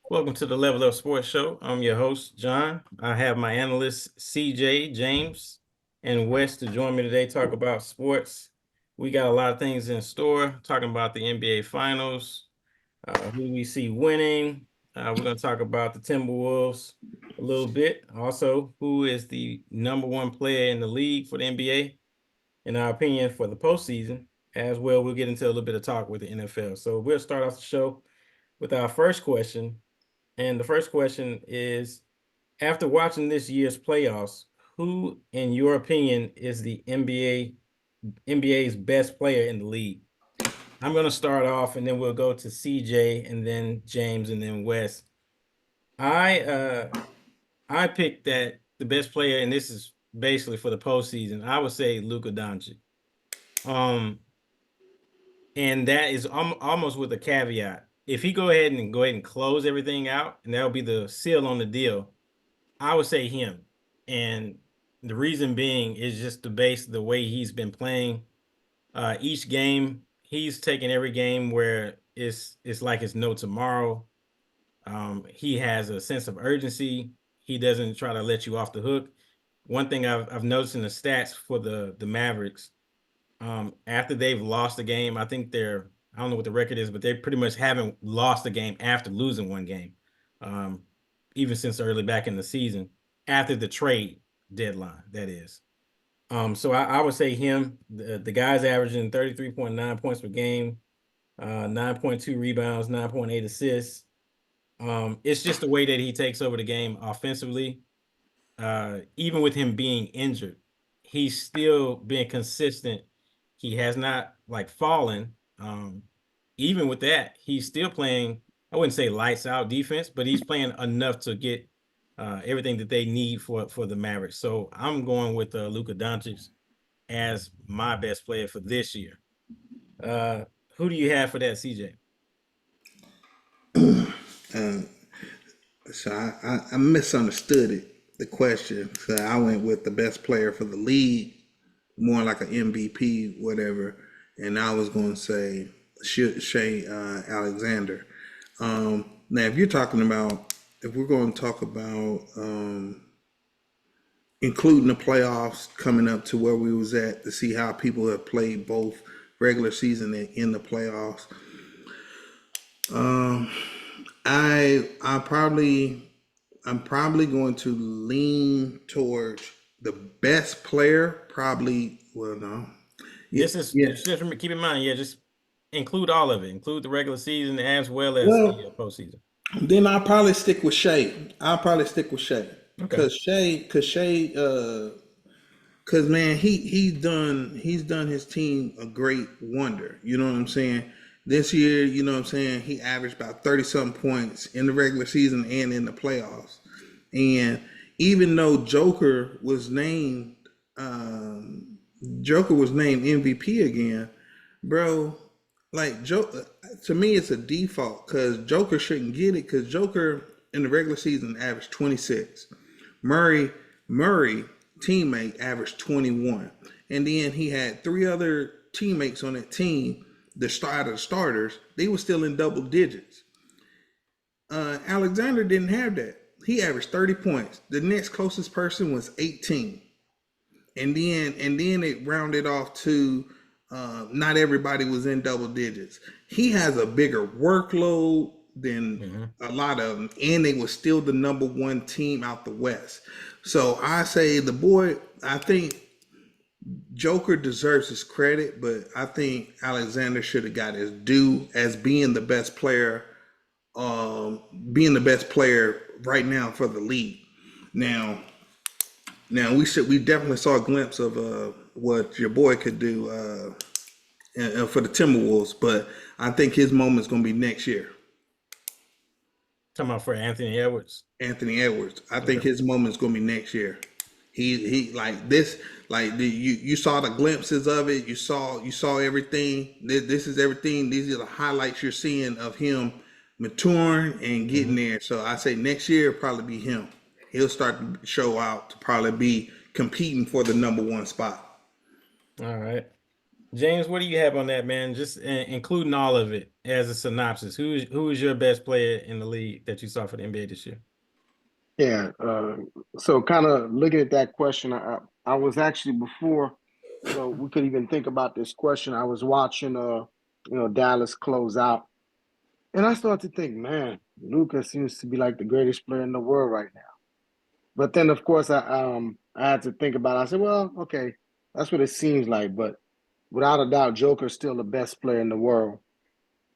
Welcome to the Level Up Sports Show. I'm your host, John. I have my analysts, CJ, James, and Wes to join me today, talk about sports. We got a lot of things in store, talking about the NBA Finals, who we see winning. We're going to talk about the Timberwolves a little bit. Also, who is the number one player in the league for the NBA, in our opinion, for the postseason. As well, we'll get into a little bit of talk with the NFL. So we'll start off the show with our first question. And the first question is, after watching this year's playoffs, who, in your opinion, is the NBA's best player in the league? I'm going to start off, and then we'll go to CJ, and then James, and then Wes. I picked that the best player, and this is basically for the postseason. I would say Luka Doncic. Um, and that is almost with a caveat. If he go ahead and close everything out, and that'll be the seal on the deal, I would say him. And the reason being is just the way he's been playing. Each game, he's taking every game where it's like it's no tomorrow. He has a sense of urgency. He doesn't try to let you off the hook. One thing I've noticed in the stats for the Mavericks, after they've lost a game, I think I don't know what the record is, but they pretty much haven't lost a game after losing one game, um, even since early back in the season, after the trade deadline, that is. So I would say him. The guy's averaging 33.9 points per game, 9.2 rebounds, 9.8 assists. It's just the way that he takes over the game offensively. Even with him being injured, he's still being consistent. He has not like fallen. Even with that, he's still playing. I wouldn't say lights out defense, but he's playing enough to get everything that they need for the Mavericks. So I'm going with Luka Doncic as my best player for this year. Uh, who do you have for that, CJ? Um, so I misunderstood it, the question. So I went with the best player for the league, more like an MVP, whatever. And I was going to say Shea Alexander. Now, if we're going to talk about including the playoffs coming up to where we was at to see how people have played both regular season and in the playoffs, um, I probably I'm probably going to lean towards the best player. Probably, well, no, yeah, This is yeah. just keep in mind, yeah, just include all of it, include the regular season as well as the Well, postseason. then I'll probably stick with Shea. I'll probably stick with Shea Okay. cause man, he's done his team a great wonder. You know what I'm saying? This year, you know what I'm saying, he averaged about 30 something points in the regular season and in the playoffs. And even though Joker was named MVP again, bro. Like Joker, to me, it's a default because Joker shouldn't get it because Joker in the regular season averaged 26. Murray teammate averaged 21, and then he had three other teammates on that team. The start of the starters, they were still in double digits. Alexander didn't have that. He averaged 30 points. The next closest person was 18, and then it rounded off to not everybody was in double digits. He has a bigger workload than Mhm. a lot of them, and they were still the number one team out the West. So I say the boy. I think Joker deserves his credit, but I think Alexander should have got his due as being the best player, being the best player right now for the league. Now, now we definitely saw a glimpse of what your boy could do for the Timberwolves, but I think his moment's gonna be next year. Talking about for Anthony Edwards. Anthony Edwards. I think Okay. his moment's gonna be next year. He like this, you saw the glimpses of it. You saw everything. This is everything. These are the highlights you're seeing of him maturing and getting Mhm. there. So I say next year probably be him. He'll start to show out to probably be competing for the number one spot. All right. James, what do you have on that, man? Just including all of it as a synopsis, who is your best player in the league that you saw for the NBA this year? Yeah. So kind of looking at that question, I was actually before, we could even think about this question. I was watching, Dallas close out, and I started to think, man, Luka seems to be like the greatest player in the world right now. But then, of course, I had to think about it. I said, well, okay, that's what it seems like, but without a doubt, Joker's still the best player in the world.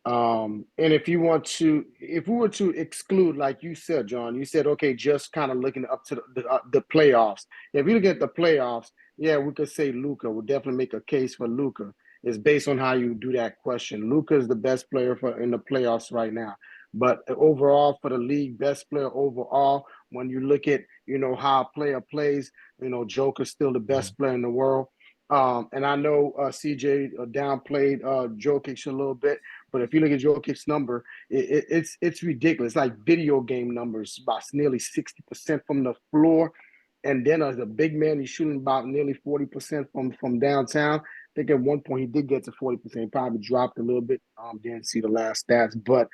And if we were to exclude, like you said, John, you said, okay, just kind of looking up to the playoffs. If you look at the playoffs, yeah, we could say Luka. We'll definitely make a case for Luka. It's based on how you do that question. Luka is the best player in the playoffs right now. But overall, for the league, best player overall, when you look at, how a player plays, Joker's still the best player in the world. And I know CJ downplayed Jokic a little bit, but if you look at Jokic's number, it's ridiculous. Like video game numbers, about nearly 60% from the floor, and then as a big man, he's shooting about nearly 40% from downtown. I think at one point he did get to 40%. He probably dropped a little bit. Didn't see the last stats, but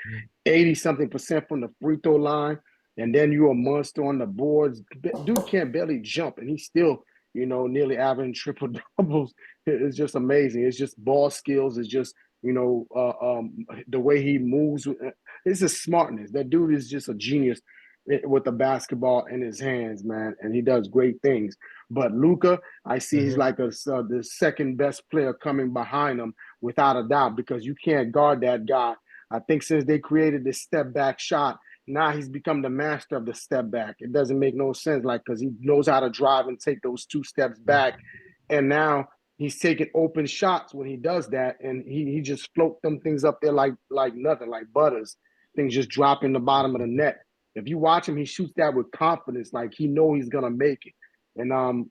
80 something percent from the free throw line, and then you're a monster on the boards. Dude can't barely jump, and he's still nearly averaging triple doubles. It's just amazing. It's just ball skills. It's just the way he moves. It's a smartness. That dude is just a genius with the basketball in his hands, man, and he does great things. But Luka, I see he's like the second best player coming behind him without a doubt, because you can't guard that guy. I think since they created this step back shot, now he's become the master of the step back. It doesn't make no sense, like, because he knows how to drive and take those 2 steps back, and now he's taking open shots when he does that, and he just float them things up there like nothing, like butters. Things just drop in the bottom of the net. If you watch him, he shoots that with confidence, like he know he's gonna make it. And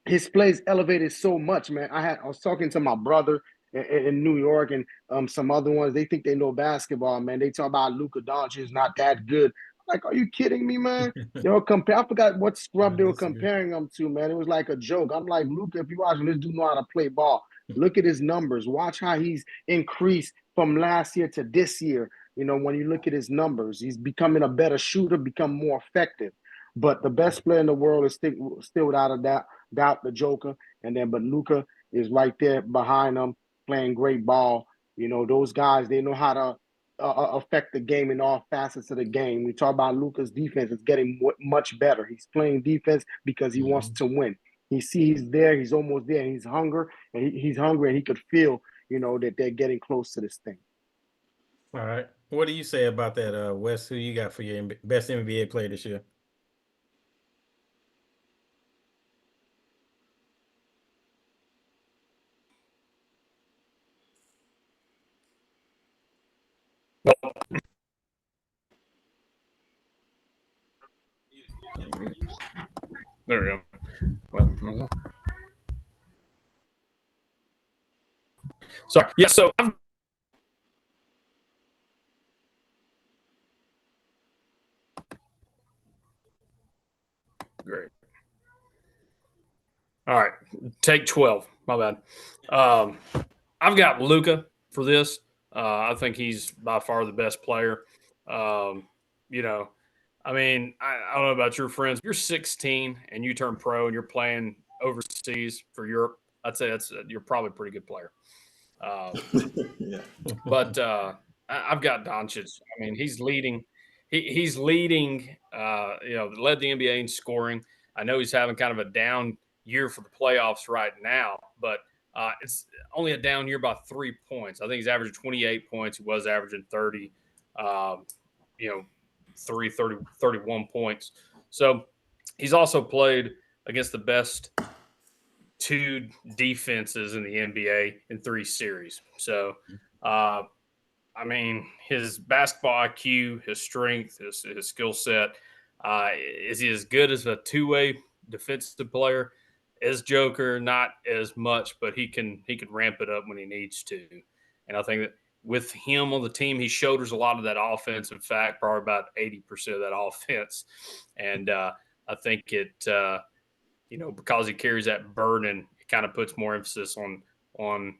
his plays elevated so much, man. I was talking to my brother in New York, and some other ones. They think they know basketball, man. They talk about Luka Doncic is not that good. I'm like, are you kidding me, man? They were I forgot what scrub they were comparing him to, man. It was like a joke. I'm like, Luka, if you watch him, this dude know how to play ball. Look at his numbers. Watch how he's increased from last year to this year. When you look at his numbers, he's becoming a better shooter, become more effective. But the best player in the world is still without a doubt the Joker. But Luka is right there behind him, playing great ball. Those guys, they know how to affect the game in all facets of the game. We talk about Luka's defense; it's getting much better. He's playing defense because he wants to win. He sees he's there, he's almost there, and he's hungry, and he could feel, that they're getting close to this thing. All right. What do you say about that, Wes? Who you got for your best NBA player this year? There we go. Sorry. Yeah. So I'm great. All right. Take 12. My bad. I've got Luca for this. I think he's by far the best player. Um, you know, I don't know about your friends. If you're 16 and you turn pro and you're playing overseas for Europe, I'd say you're probably a pretty good player. Um, Yeah. but I've got Doncic. He's leading. He's leading. Led the NBA in scoring. I know he's having kind of a down year for the playoffs right now, but it's only a down year by 3 points. I think he's averaging 28 points. He was averaging 30. Um, you know, 31 points. So he's also played against the best two defenses in the NBA in 3 series. So, his basketball IQ, his strength, his skill set, is he as good as a two-way defensive player? As Joker, not as much, but he can ramp it up when he needs to. And I think that with him on the team, he shoulders a lot of that offense. In fact, probably about 80% of that offense. And I think because he carries that burden, it kind of puts more emphasis on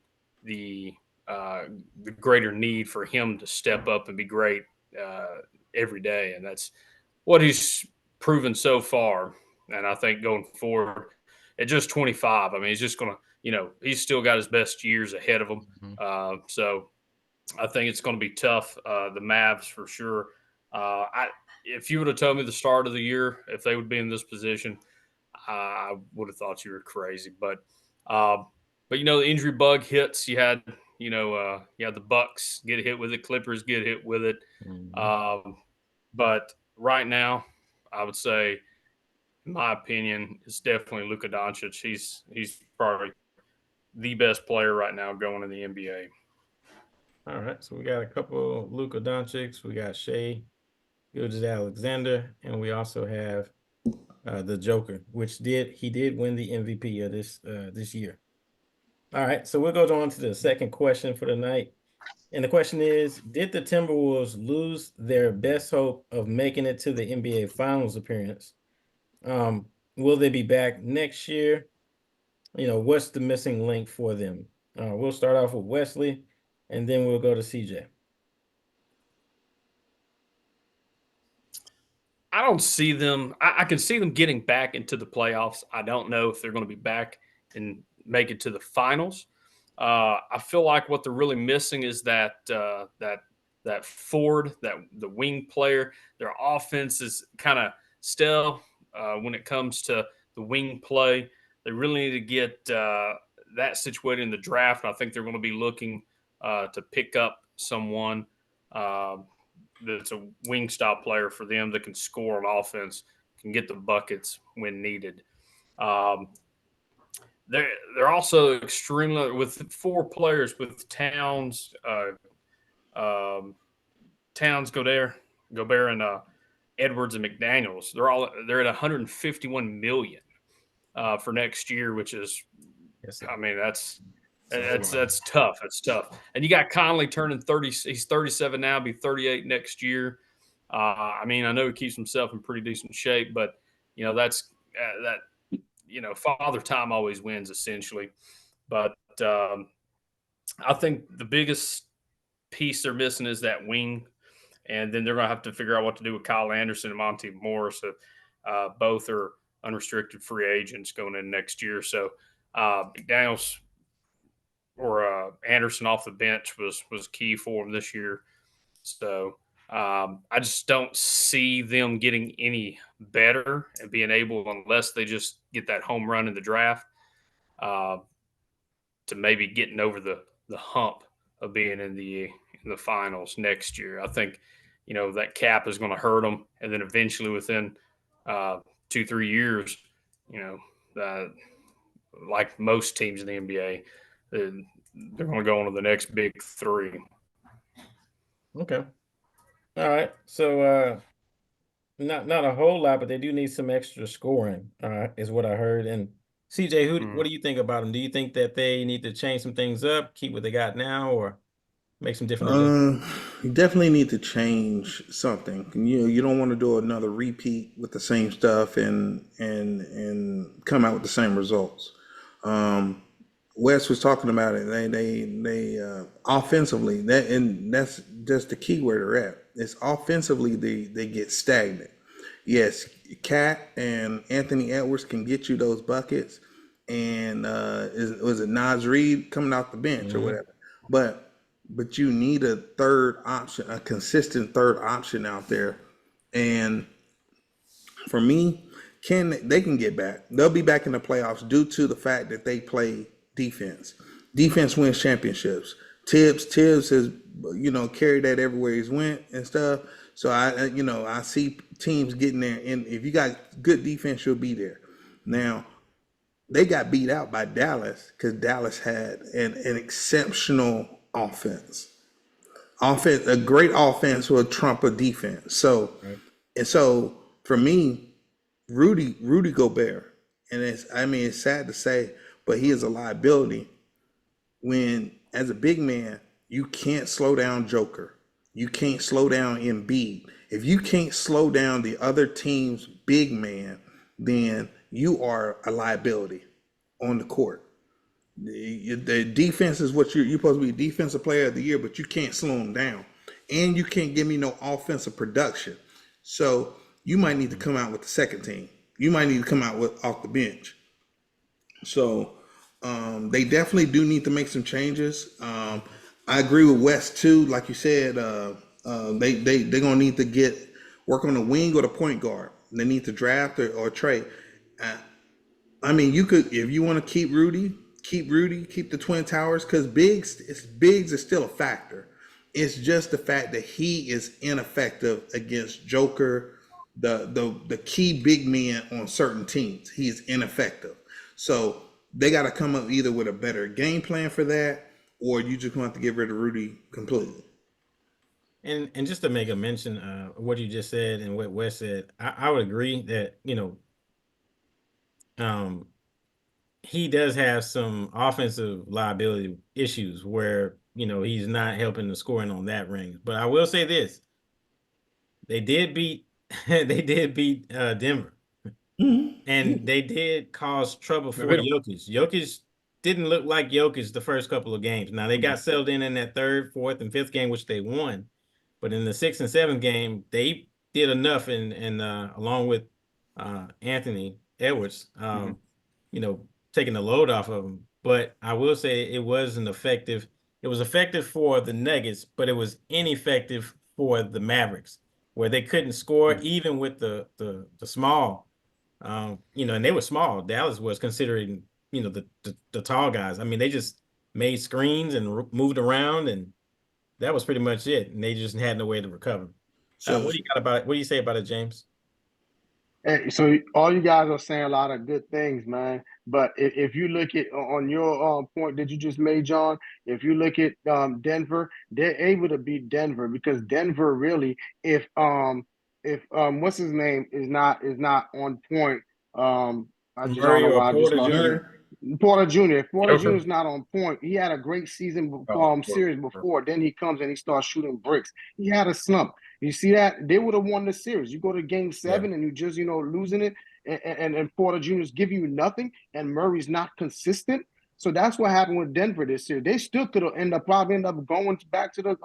the the greater need for him to step up and be great every day, and that's what he's proven so far. And I think going forward, at just 25, I mean, he's just going to, he's still got his best years ahead of him. Mhm. So I think it's going to be tough. The Mavs for sure. If you would have told me the start of the year if they would be in this position, I would have thought you were crazy. But the injury bug hits. You had the Bucks get hit with it, Clippers get hit with it. But right now, I would say, in my opinion, it's definitely Luka Doncic. He's probably the best player right now going in the NBA. All right, so we got a couple Luka Doncic, we got Shea Gilgeous-Alexander, and we also have the Joker, which he did win the MVP of this year. All right, so we'll go on to the second question for the night. And the question is, did the Timberwolves lose their best hope of making it to the NBA Finals appearance? Will they be back next year? What's the missing link for them? We'll start off with Wesley, and then we'll go to CJ. I don't see them. I can see them getting back into the playoffs. I don't know if they're going to be back and make it to the finals. I feel like what they're really missing is that forward, the wing player. Their offense is kind of stale when it comes to the wing play. They really need to get that situated in the draft. I think they're going to be looking to pick up someone that's a wing stop player for them that can score on offense, can get the buckets when needed. They're also extremely, with four players, with Towns, Gobert, and Edwards and McDaniels. They're at 151 million for next year, which is, I mean, that's tough. That's tough. And you got Conley turning 30. He's 37 now, be 38 next year. I mean, I know he keeps himself in pretty decent shape, but that's that. Father time always wins essentially. But I think the biggest piece they're missing is that wing, and then they're going to have to figure out what to do with Kyle Anderson and Monte Morris. Both are unrestricted free agents going in next year. So McDaniels or Anderson off the bench was key for him this year. So I just don't see them getting any better and being able, unless they just get that home run in the draft, to maybe getting over the hump of being in the finals next year. I think that cap is going to hurt them, and then eventually within 2-3 years, like most teams in the NBA, they're going to go on to the next big three. Okay. All right. So not a whole lot, but they do need some extra scoring, is what I heard. And CJ, what do you think about them? Do you think that they need to change some things up, keep what they got now, or make some different adjustments? You definitely need to change something. You don't want to do another repeat with the same stuff and come out with the same results. Wes was talking about it. They offensively, that's just the key where they're at. It's offensively they get stagnant. Yes, Cat and Anthony Edwards can get you those buckets, and was it Naz Reid coming off the bench or whatever, but you need a third option, a consistent third option out there. And for me, they can get back. They'll be back in the playoffs due to the fact that they play defense. Defense wins championships. Tibbs has carried that everywhere he's went and stuff. So I see teams getting there, and if you got good defense, you'll be there. Now they got beat out by Dallas because Dallas had an exceptional offense. A great offense will trump a defense. So and so for me, Rudy Gobert, and it's sad to say, but he is a liability. When as a big man, you can't slow down Joker. You can't slow down Embiid. If you can't slow down the other team's big man, then you are a liability on the court. The defense is what you're supposed to be defensive player of the year, but you can't slow them down, and you can't give me no offensive production. So you might need to come out with the second team. You might need to come out with off the bench. So they definitely do need to make some changes. I agree with West too. Like you said, they're gonna need to work on the wing or the point guard. They need to draft or trade. Uh, I mean, you could, if you want to keep Rudy, keep the Twin Towers, because Biggs is still a factor. It's just the fact that he is ineffective against Joker, the key big men on certain teams. He is ineffective. So they got to come up either with a better game plan for that, or you just want to get rid of Rudy completely. And just to make a mention what you just said and what Wes said, I would agree that um, he does have some offensive liability issues where he's not helping the scoring on that ring. But I will say this: they did beat they did beat Denver, and they did cause trouble for Jokic. Jokic didn't look like Jokic the first couple of games. Now they got settled in that third, fourth, and fifth game, which they won. But in the sixth and seventh game, they did enough, and along with Anthony Edwards, taking the load off of him. But I will say it wasn't effective. It was effective for the Nuggets, but it was ineffective for the Mavericks, where they couldn't score even with the small. And they were small. Dallas was considering, the tall guys. I mean, they just made screens and moved around, and that was pretty much it. And they just had no way to recover. So What do you say about it, James? Hey, so all you guys are saying a lot of good things, man. But if you look at on your point that you just made, John, if you look at Denver, they're able to beat Denver because Denver really, if what's his name is not on point, I just don't Murray know or why I just Porter lost Jr.? it. Porter Jr. If Porter Jr. Joker. is not on point, he had a great season series before. Then he comes and he starts shooting bricks. He had a slump. You see that? They would have won the series. You go to game 7 and you just, losing it, and Porter Jr. is giving you nothing, and Murray's not consistent. So that's what happened with Denver this year. They still could have probably end up going back to the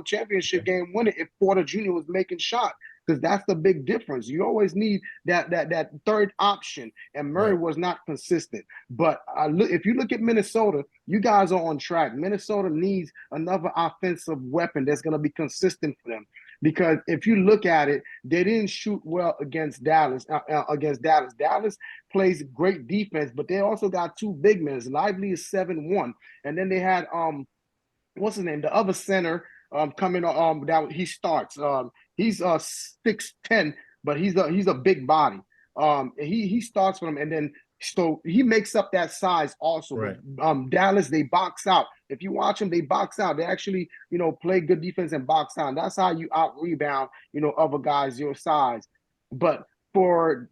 championship game winning if Porter Jr. was making shots. Because that's the big difference. You always need that third option, and Murray Right. was not consistent. But if you look at Minnesota, you guys are on track. Minnesota needs another offensive weapon that's going to be consistent for them. Because if you look at it, they didn't shoot well against Dallas. Dallas plays great defense, but they also got two big men. Lively is 7'1", and then they had what's his name, the other center coming that he starts. He's 6'10", but he's a big body. He starts for them, and then so he makes up that size also. Right. But Dallas, they box out. If you watch them, they box out. They actually, play good defense and box out. And that's how you out rebound, other guys your size. But for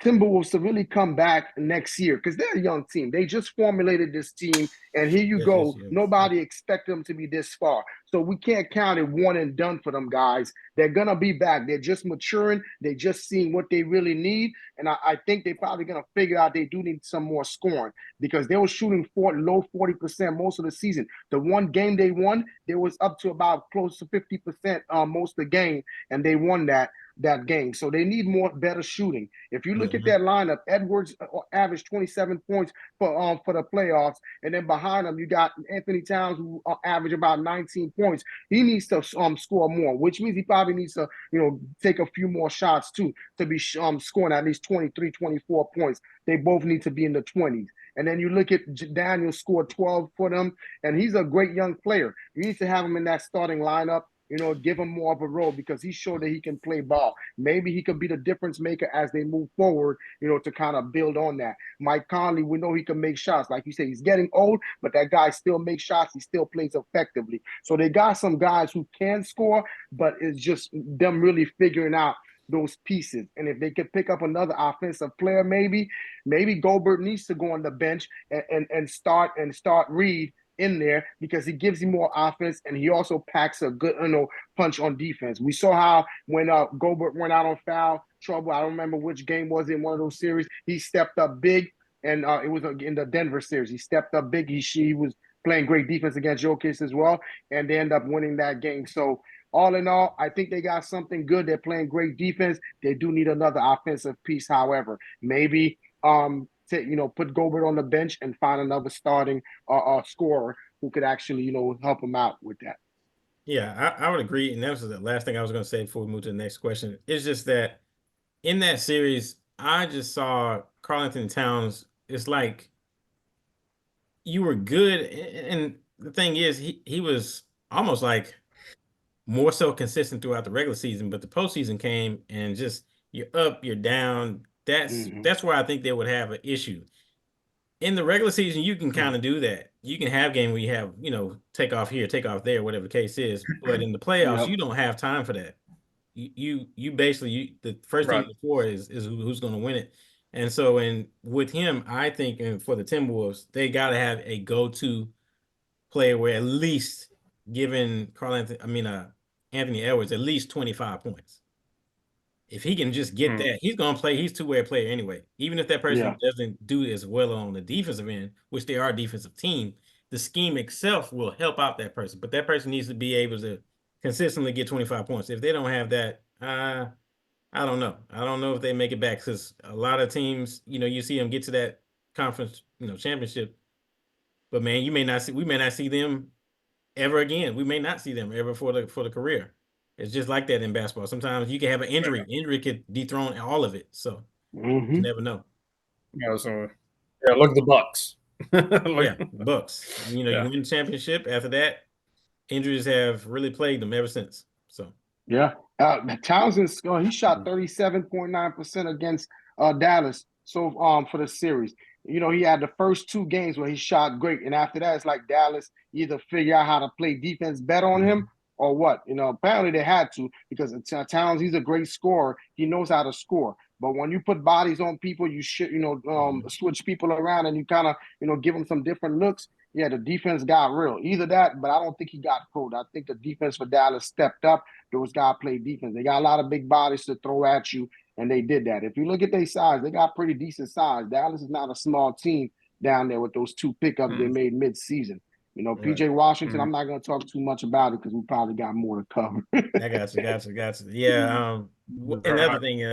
Timberwolves to really come back next year, because they're a young team. They just formulated this team, and here you go. Yes. Nobody expect them to be this far. So we can't count it one and done for them guys. They're going to be back. They're just maturing. They're just seeing what they really need. And I think they're probably going to figure out they do need some more scoring because they were shooting low 40% most of the season. The one game they won, they was up to about close to 50% most of the game, and they won that game. So they need better shooting. If you look at that lineup, Edwards averaged 27 points for the playoffs, and then behind him you got Anthony Towns who averaged about 19 points. He needs to score more, which means he probably needs to take a few more shots too to be scoring at least 23, 24 points. They both need to be in the 20s. And then you look at Daniel scored 12 for them, and he's a great young player. You need to have him in that starting lineup. Give him more of a role because he showed that he can play ball. Maybe he could be the difference maker as they move forward, to kind of build on that. Mike Conley, we know he can make shots. Like you say, he's getting old, but that guy still makes shots. He still plays effectively. So they got some guys who can score, but it's just them really figuring out those pieces. And if they could pick up another offensive player, maybe Goldberg needs to go on the bench and start Reed in there because he gives you more offense and he also packs a good punch on defense. We saw how when Goldberg went out on foul trouble, I don't remember which game was it in one of those series, he stepped up big and it was in the Denver series. He stepped up big. He was playing great defense against Jokic as well, and they end up winning that game. So all in all, I think they got something good. They're playing great defense. They do need another offensive piece, however. Maybe put Gobert on the bench and find another starting scorer who could actually, help him out with that. Yeah, I would agree. And that was the last thing I was going to say before we move to the next question. It's just that in that series, I just saw Karl Anthony Towns. It's like you were good. And the thing is, he was almost like more so consistent throughout the regular season, but the postseason came and just you're up, you're down. That's where I think they would have an issue. In the regular season, you can kind of do that. You can have game where you have, take off here, take off there, whatever the case is. But in the playoffs, you don't have time for that. You basically the first team Right. to score is who's going to win it. And so, with him, I think, and for the Timberwolves, they got to have a go-to player where at least giving Anthony Edwards at least 25 points. If he can just get that, he's going to play. He's a two-way player anyway. Even if that person doesn't do as well on the defensive end, which they are a defensive team, the scheme itself will help out that person. But that person needs to be able to consistently get 25 points. If they don't have that, I don't know. I don't know if they make it back because a lot of teams, you see them get to that conference, championship. But man, we may not see them ever again. We may not see them ever for the career. It's just like that in basketball. Sometimes you can have an injury. Injury could dethrone all of it. So you never know. So look at the Bucks. Yeah, Bucks. You win the championship. After that, injuries have really plagued them ever since. So Townsend, he shot 37.9% against Dallas. So for the series, he had the first two games where he shot great, and after that, it's like Dallas either figure out how to play defense better on him or what. Apparently they had to because Towns, he's a great scorer. He knows how to score. But when you put bodies on people, you should, switch people around and you kind of, give them some different looks. Yeah, the defense got real. Either that, but I don't think he got cold. I think the defense for Dallas stepped up. Those guys play defense. They got a lot of big bodies to throw at you, and they did that. If you look at their size, they got pretty decent size. Dallas is not a small team down there with those two pickups they made mid-season. PJ Washington, I'm not going to talk too much about it because we probably got more to cover. I got you. Yeah. Another thing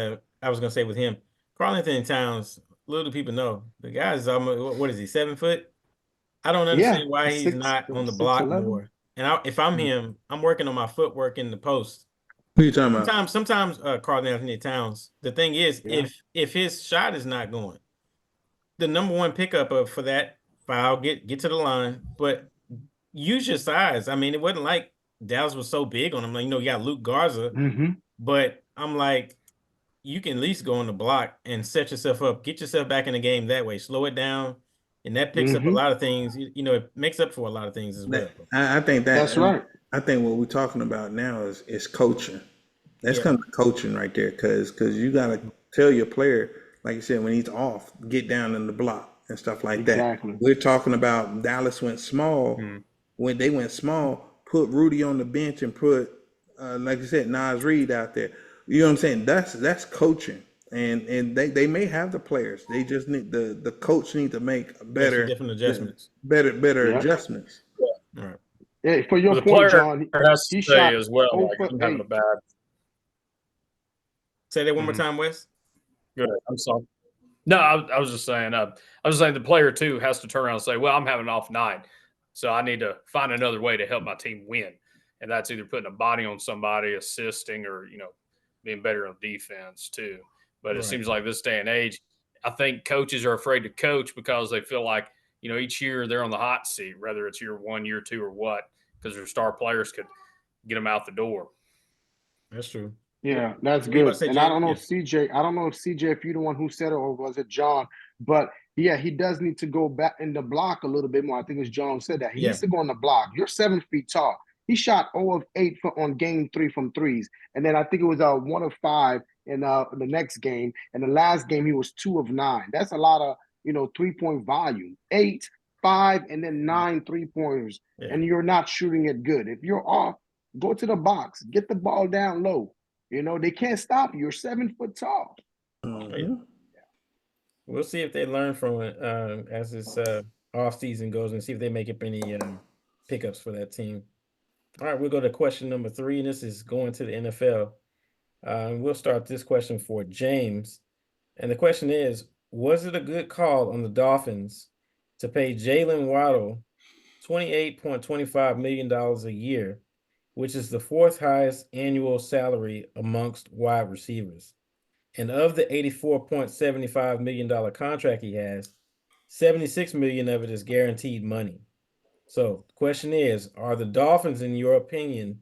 I was going to say with him, Karl Anthony Towns, little do people know, the guy is almost, what is he, 7 foot? I don't understand why he's not on the block more. And if I'm him, I'm working on my footwork in the post. Who are you talking about? Sometimes Karl Anthony Towns, the thing is, if his shot is not going, the number one pickup for that foul, get to the line, but use your size. I mean, it wasn't like Dallas was so big on him. Like, you got Luke Garza, but I'm like, you can at least go on the block and set yourself up, get yourself back in the game that way, slow it down. And that picks up a lot of things. It makes up for a lot of things as well. I think that's right. I think what we're talking about now is coaching. That's kind of coaching right there, because you got to tell your player, like you said, when he's off, get down in the block and stuff like that. We're talking about Dallas went small. When they went small, put Rudy on the bench and put, like you said, Naz Reid out there. You know what I'm saying? That's coaching. And they may have the players. They just need the coach need to make better different adjustments. Better adjustments. All right. Hey, for your point, John, he shot as well. Like I'm having a bad. Say that one more time, Wes. Good. I'm sorry. No, I was just saying. I was saying the player too has to turn around and say, "Well, I'm having an off night, so I need to find another way to help my team win." And that's either putting a body on somebody, assisting, or being better on defense too. But it seems like this day and age, I think coaches are afraid to coach because they feel like, each year they're on the hot seat, whether it's year 1, year 2, or what, because their star players could get them out the door. That's true. Yeah, that's good. And I don't know if CJ, if you're the one who said it or was it John, but yeah, he does need to go back in the block a little bit more. I think it was John who said that. He needs to go in the block. You're 7 feet tall. He shot 0 of 8 on game 3 from threes. And then I think it was 1 of 5 in the next game. And the last game, he was 2 of 9. That's a lot of, 3-point volume. 8, 5, and then 9 3-pointers. Yeah. And you're not shooting it good. If you're off, go to the box. Get the ball down low. They can't stop you. You're 7 foot tall. We'll see if they learn from it as this off season goes, and see if they make up any pickups for that team. All right, we'll go to question number 3, and this is going to the NFL. We'll start this question for James. And the question is, was it a good call on the Dolphins to pay Jalen Waddle $28.25 million a year, which is the 4th highest annual salary amongst wide receivers? And of the $84.75 million contract he has, $76 million of it is guaranteed money. So the question is, are the Dolphins, in your opinion,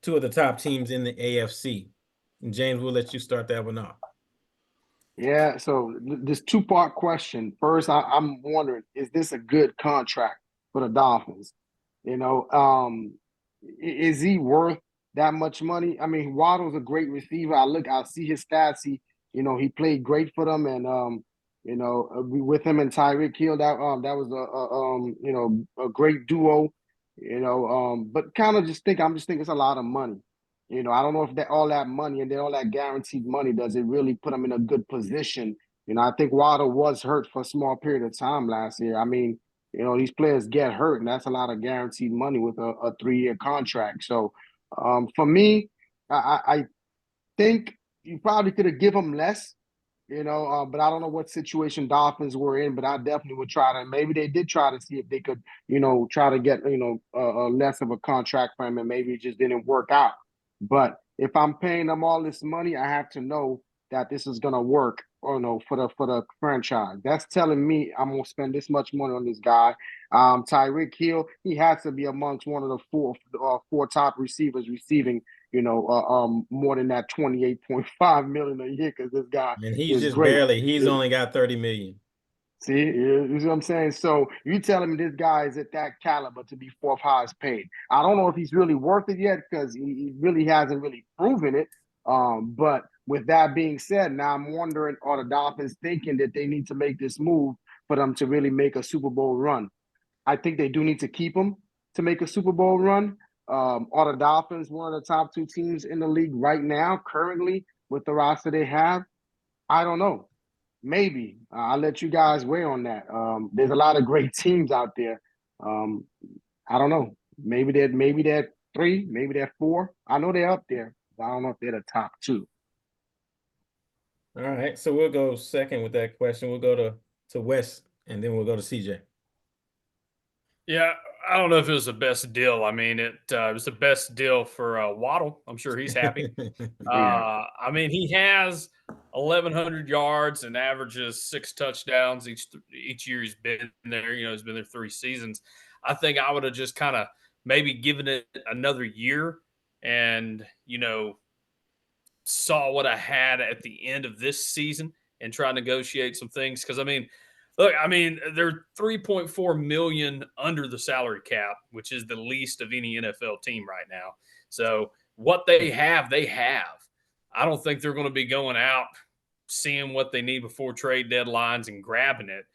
two of the top teams in the AFC? And James, we'll let you start that one off. Yeah, so this two-part question. First, I'm wondering, is this a good contract for the Dolphins? You know, is he worth that much money? I mean, Waddle's a great receiver. I see his stats. He played great for them, and with him and Tyreek Hill, that was a great duo. But I'm just thinking it's a lot of money. I don't know if all that money and then all that guaranteed money, does it really put them in a good position? I think Waddle was hurt for a small period of time last year. I mean, these players get hurt, and that's a lot of guaranteed money with a 3-year contract. So for me, I think you probably could have given him less, but I don't know what situation Dolphins were in, but I definitely would maybe they did try to see if they could, try to get, less of a contract for him, and maybe it just didn't work out. But if I'm paying them all this money, I have to know that this is going to work, for the franchise. That's telling me I'm going to spend this much money on this guy. Tyreek Hill, he has to be amongst one of the four top receivers receiving, more than that 28.5 million a year, because this guy And he's is just great. he's only got 30 million. See, you know what I'm saying? So you telling me this guy is at that caliber to be 4th highest paid. I don't know if he's really worth it yet, because he really hasn't really proven it. But with that being said, now I'm wondering, are the Dolphins thinking that they need to make this move for them to really make a Super Bowl run? I think they do need to keep him to make a Super Bowl run. Are the Dolphins one of the top 2 teams in the league right now, currently, with the roster they have? I don't know. Maybe. I'll let you guys weigh on that. There's a lot of great teams out there. I don't know. Maybe they're 3, maybe they're 4. I know they're up there, but I don't know if they're the top 2. All right, so we'll go second with that question. We'll go to Wes, and then we'll go to CJ. Yeah, I don't know if it was the best deal. I mean, it was the best deal for Waddle. I'm sure he's happy. Yeah. I mean, he has 1,100 yards and averages 6 touchdowns each year he's been there. He's been there 3 seasons. I think I would have just kind of maybe given it another year, and saw what I had at the end of this season and try to negotiate some things. Because they're 3.4 million under the salary cap, which is the least of any NFL team right now. So what they have, they have. I don't think they're going to be going out seeing what they need before trade deadlines and grabbing it.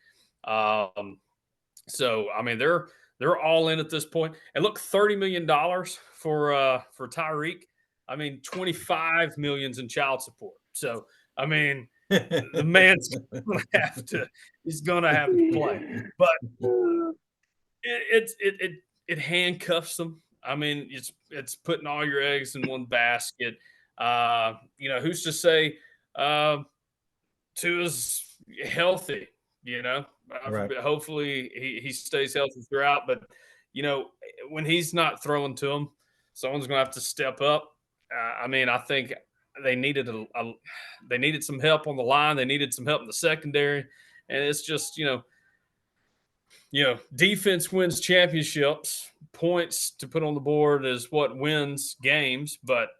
So I mean, they're all in at this point. And look, $30 million for Tyreek. I mean, 25 millions in child support. So I mean, the man's he's gonna have to play. But it handcuffs them. I mean, it's putting all your eggs in one basket. Who's to say Tua's healthy? Right. Hopefully he stays healthy throughout. But when he's not throwing to him, someone's gonna have to step up. I think they needed they needed some help on the line. They needed some help in the secondary, and it's just defense wins championships. Points to put on the board is what wins games, but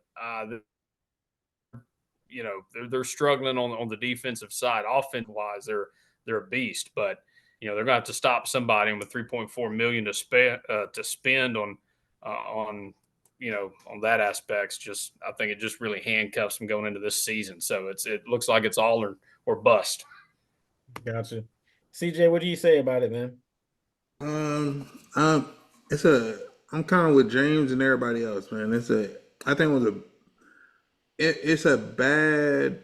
they're struggling on the defensive side. Offense wise, they're a beast, but they're going to have to stop somebody with $3.4 million to spend on that aspect. I think it just really handcuffs them going into this season. So it looks like it's all or bust. Gotcha. CJ, what do you say about it, man? I'm kind of with James and everybody else, man. I think it was a bad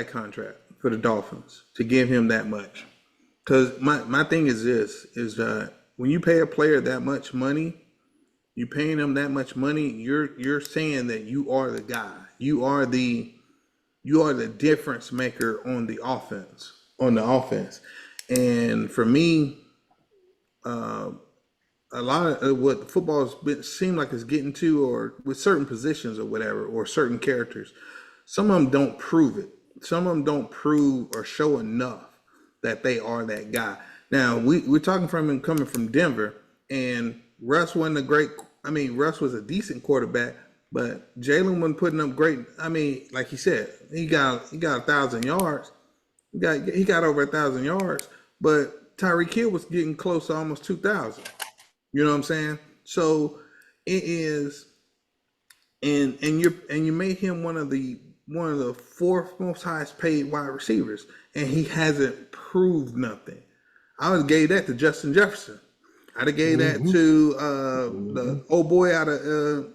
contract for the Dolphins to give him that much. Because my thing is this is when you pay a player that much money, you paying them that much money, you're saying that you are the guy. You are the difference maker on the offense. And for me, a lot of what football has been seem like it's getting to, or with certain positions or whatever, or certain characters, some of them don't prove it. Some of them don't prove or show enough that they are that guy. Now we're talking from him coming from Denver, and Russ wasn't a great. I mean, Russ was a decent quarterback, but Jalen wasn't putting up great. I mean, like he said, he got 1,000 yards. He got over 1,000 yards, but Tyreek Hill was getting close to almost 2,000. You know what I'm saying? So it is, and you made him one of the fourth most highest paid wide receivers, and he hasn't proved nothing. I would have gave that to Justin Jefferson. I'd have gave that to the old boy out of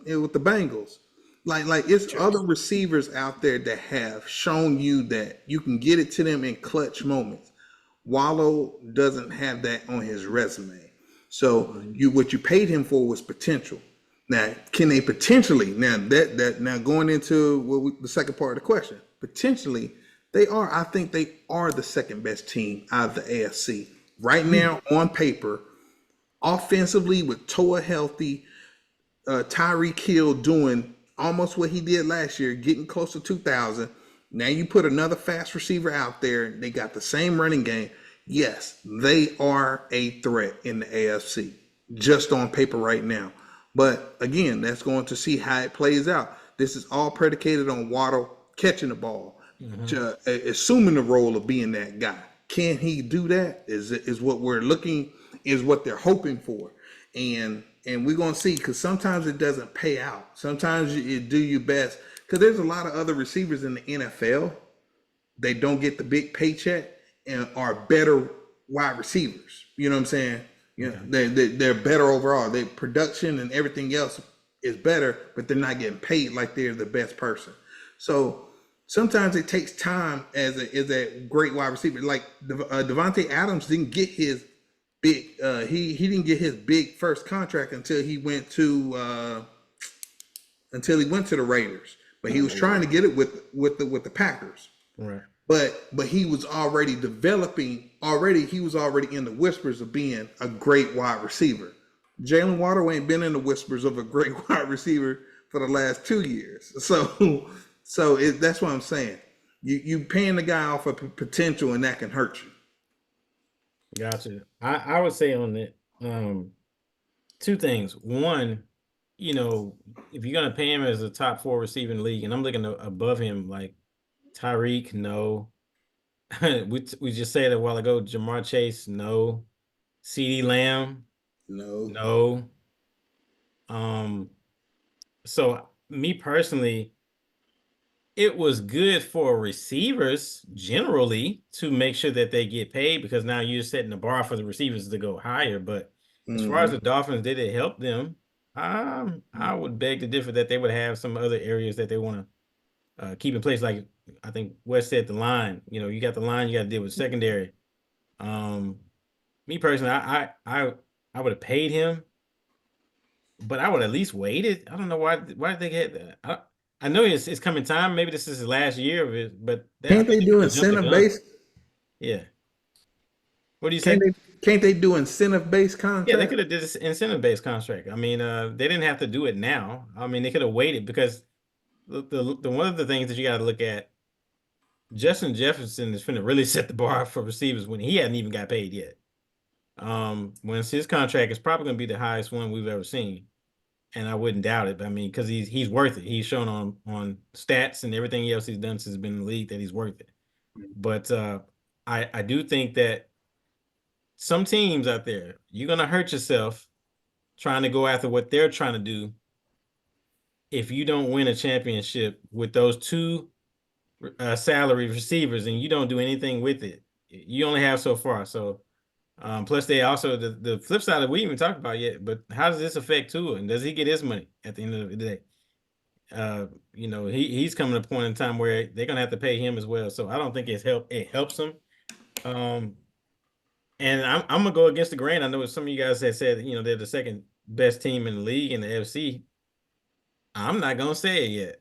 with the Bengals. Like it's other receivers out there that have shown you that you can get it to them in clutch moments. Wallow doesn't have that on his resume. So what you paid him for was potential. Now, can they potentially now going into the second part of the question? Potentially, they are. I think they are the second best team out of the AFC right now on paper. Offensively, with Toa healthy, Tyreek Hill doing almost what he did last year, getting close to 2,000. Now you put another fast receiver out there. They got the same running game. Yes, they are a threat in the AFC, just on paper right now. But again, that's going to see how it plays out. This is all predicated on Waddle catching the ball, assuming the role of being that guy. Can he do that? Is what we're looking, is what they're hoping for, and we're gonna see, because sometimes it doesn't pay out. Sometimes you do your best, because there's a lot of other receivers in the NFL. They don't get the big paycheck and are better wide receivers. You know what I'm saying? You know, they're better overall. Their production and everything else is better, but they're not getting paid like they're the best person. So sometimes it takes time as a great wide receiver. Like Devontae Adams didn't get his big. He didn't get his big first contract until he went to the Raiders. But he was trying to get it with the Packers. Right. But he was already developing. He was already in the whispers of being a great wide receiver. Jalen Waddle ain't been in the whispers of a great wide receiver for the last 2 years. So that's what I'm saying. You paying the guy off of potential, and that can hurt you. Gotcha. I would say on that, two things. One, if you're gonna pay him as a top 4 receiver in the league, and I'm looking above him, like Tyreek, no. we just said a while ago, Jamar Chase, no. CeeDee Lamb, No. So me personally, it was good for receivers generally to make sure that they get paid, because now you're setting the bar for the receivers to go higher. But as far as the Dolphins, did it help them? I would beg to differ that they would have some other areas that they want to keep in place. Like I think Wes said, the line. You got the line, you got to deal with secondary. Me personally, I would have paid him, but I would at least waited. I don't know why did they get that? I know it's coming time. Maybe this is the last year of it, but Can't they do incentive based? Yeah. What do you say? Can't they do incentive based contract? Yeah, they could have did this incentive based contract. I mean, they didn't have to do it now. I mean, they could have waited, because the one of the things that you got to look at, Justin Jefferson is going to really set the bar for receivers when he hadn't even got paid yet. When his contract is probably going to be the highest one we've ever seen. And I wouldn't doubt it. I mean, because he's worth it. He's shown on stats and everything else he's done since he's been in the league that he's worth it. But I do think that some teams out there, you're gonna hurt yourself trying to go after what they're trying to do if you don't win a championship with those 2 salary receivers and you don't do anything with it. You only have so far. So plus, they also the flip side that we even talked about yet. But how does this affect Tua? And does he get his money at the end of the day? He's coming to a point in time where they're gonna have to pay him as well. So I don't think it helps him. Um, and I'm gonna go against the grain. I know some of you guys had said, they're the second best team in the league in the FC. I'm not gonna say it yet.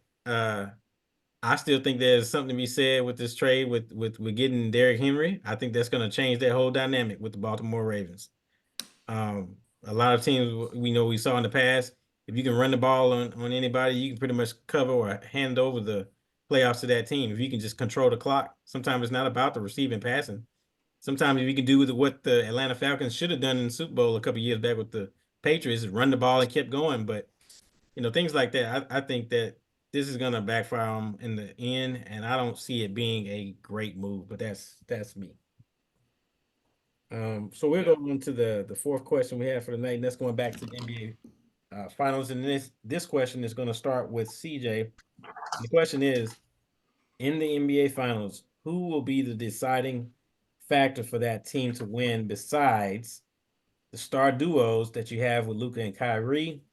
I still think there's something to be said with this trade with getting Derrick Henry. I think that's gonna change that whole dynamic with the Baltimore Ravens. A lot of teams we saw in the past, if you can run the ball on anybody, you can pretty much cover or hand over the playoffs to that team. If you can just control the clock, sometimes it's not about the receiving passing. Sometimes if you can do with what the Atlanta Falcons should have done in the Super Bowl a couple years back with the Patriots, run the ball and kept going. But things like that, I think that this is gonna backfire them in the end, and I don't see it being a great move. But that's me. So we're going into the fourth question we have for the night, and that's going back to the NBA finals. And this question is going to start with CJ. The question is, in the NBA finals, who will be the deciding factor for that team to win besides the star duos that you have with Luka and Kyrie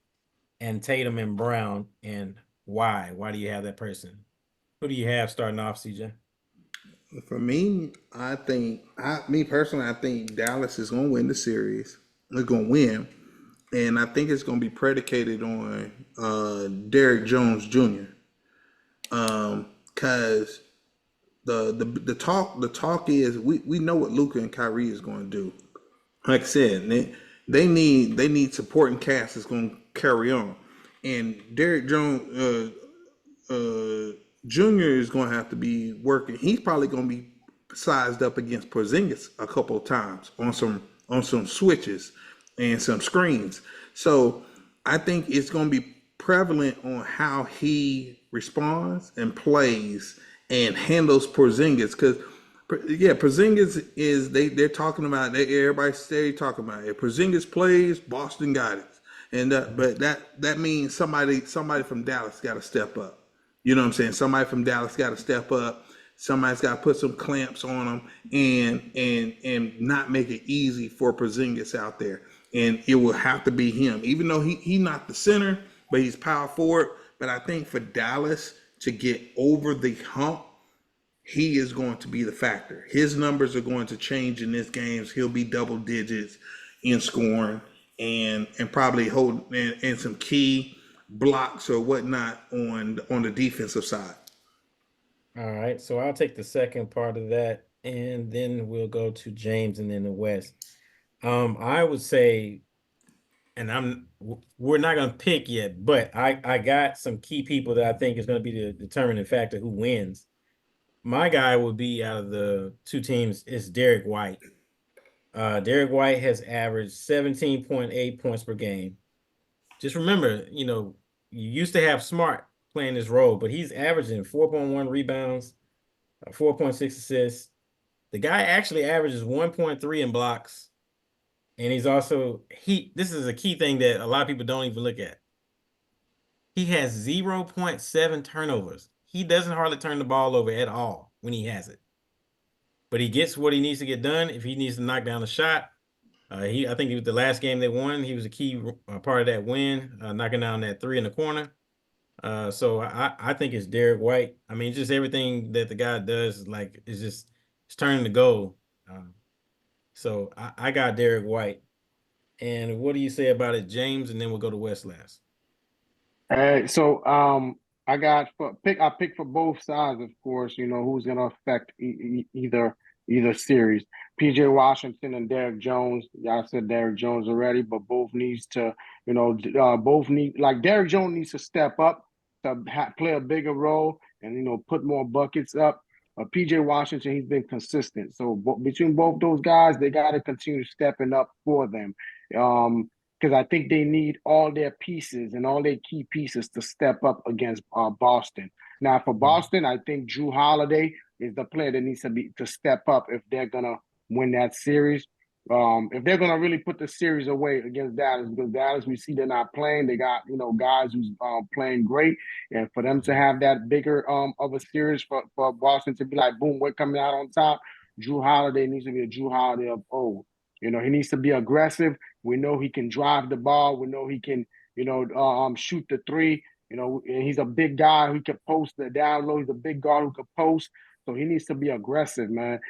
and Tatum and Brown, and why? Why do you have that person? Who do you have starting off, CJ? For me, me personally, I think Dallas is going to win the series. They're going to win, and I think it's going to be predicated on Derrick Jones Jr. Because the talk is we know what Luka and Kyrie is going to do. Like I said, they need supporting cast that's going to carry on, and Derrick Jones Junior is going to have to be working. He's probably going to be sized up against Porzingis a couple of times on some switches and some screens. So I think it's going to be prevalent on how he responds and plays and handles Porzingis, because Porzingis is they're talking about everybody stay talking about it. If Porzingis plays, Boston got it, and but that means somebody from Dallas got to step up. You know what I'm saying? Somebody from Dallas got to step up. Somebody's got to put some clamps on them and not make it easy for Porzingis out there. And it will have to be him, even though he not the center, but he's power forward. But I think for Dallas to get over the hump, he is going to be the factor. His numbers are going to change in this games. He'll be double digits in scoring and probably hold and some key blocks or whatnot on the defensive side. All right, so I'll take the second part of that, and then we'll go to James and then the West. I would say, and we're not gonna pick yet, but I got some key people that I think is gonna be the determining factor who wins. My guy would be out of the two teams is Derek White. Derek White has averaged 17.8 points per game. Just remember, you used to have Smart playing this role, but he's averaging 4.1 rebounds, 4.6 assists. The guy actually averages 1.3 in blocks. And this is a key thing that a lot of people don't even look at. He has 0.7 turnovers. He doesn't hardly turn the ball over at all when he has it. But he gets what he needs to get done. If he needs to knock down a shot, I think it was the last game they won. He was a key part of that win, knocking down that three in the corner. So I think it's Derek White. I mean, just everything that the guy does, it's turning to gold. So I got Derek White. And what do you say about it, James? And then we'll go to West last. So I picked for both sides, of course. You know who's going to affect either series. PJ Washington and Derrick Jones. Y'all said Derrick Jones already, but both needs to, both need, like, Derrick Jones needs to step up to play a bigger role and put more buckets up. PJ Washington, he's been consistent. So between both those guys, they got to continue stepping up for them. Because I think they need all their pieces and all their key pieces to step up against Boston. Now, for Boston, I think Drew Holiday is the player that needs to step up if they're gonna win that series. If they're gonna really put the series away against Dallas, because Dallas, we see they're not playing. They got guys who's playing great, and for them to have that bigger of a series for Boston to be like, boom, we're coming out on top. Drew Holiday needs to be a Drew Holiday of old. He needs to be aggressive. We know he can drive the ball. We know he can, shoot the three. And he's a big guy who can post the down low. He's a big guard who can post. So he needs to be aggressive, man.